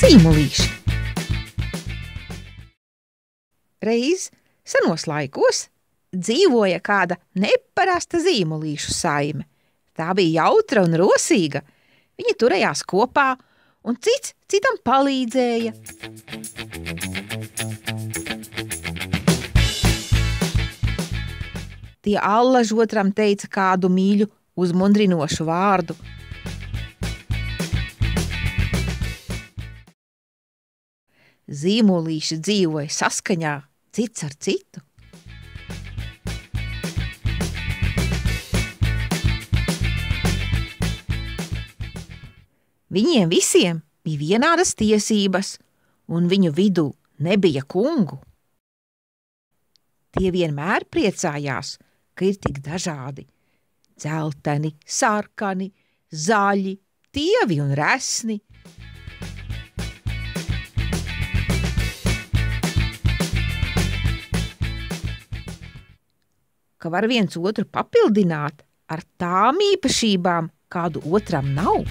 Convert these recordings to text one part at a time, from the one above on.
Zīmolīši. Reiz senos laikos dzīvoja kāda neparasta zīmolīšu saime. Tā bija jautra un rosīga. Viņi turējās kopā, un cits citam palīdzēja. Tie allaž otram teica kādu mīļu, uzmundrinošu vārdu. Zīmolīši dzīvoja saskaņā cits ar citu. Viņiem visiem bija vienādas tiesības, un viņu vidū nebija kungu. Tie vienmēr priecājās, ka ir tik dažādi – dzelteni, sarkani, zaļi, tievi un resni. Ka var viens otru papildināt ar tām īpašībām, kādu otram nav.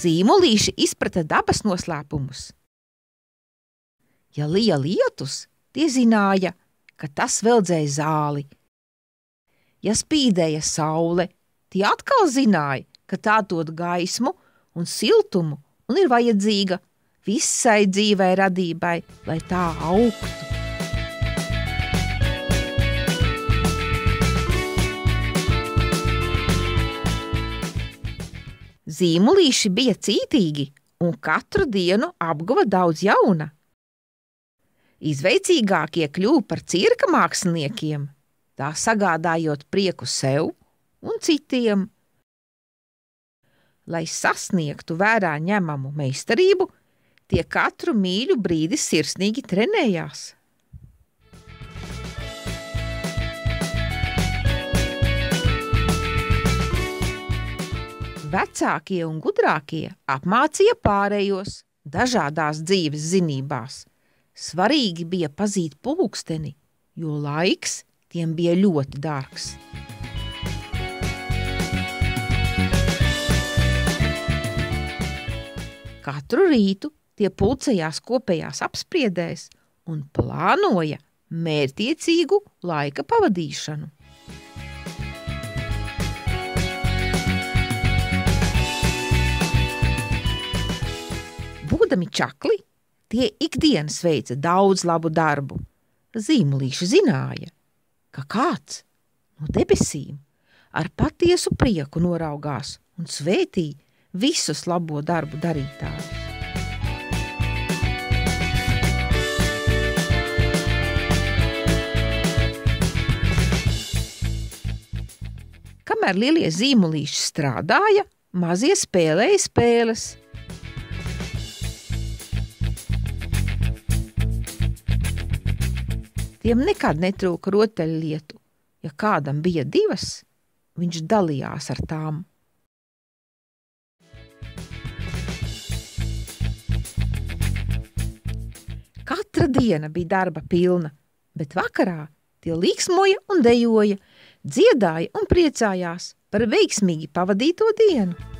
Zīmolīši izprata dabas noslēpumus. Ja lija lietus, tie zināja, ka tas veldzēja zāli. Ja spīdēja saule, tie atkal zināja, ka tā dod gaismu un siltumu un ir vajadzīga visai dzīvai radībai, lai tā augtu. Zīmolīši bija cītīgi un katru dienu apguva daudz jauna. Izveicīgākie kļuva par cirka māksliniekiem, tā sagādājot prieku sev un citiem. Lai sasniegtu vērā ņemamu meistarību, tie katru mīļu brīdi sirsnīgi trenējās. Vecākie un gudrākie apmācīja pārējos dažādās dzīves zinībās. Svarīgi bija pazīt pulksteni, jo laiks tiem bija ļoti dārgs. Katru rītu tie pulcējās kopējās apspriedēs un plānoja mērķtiecīgu laika pavadīšanu. Būdami čakli, tie ikdienas veica daudz labu darbu. Zīmolīši zināja, ka kāds no debesīm ar patiesu prieku noraugās un svētī visus labo darbu darītājus. Kamēr lielie zīmolīši strādāja, mazie spēlēja spēles. Tiem nekad netrūka rotaļlietu. Ja kādam bija divas, viņš dalījās ar tām. Katra diena bija darba pilna, bet vakarā tie līksmoja un dejoja, dziedāja un priecājās par veiksmīgi pavadīto dienu.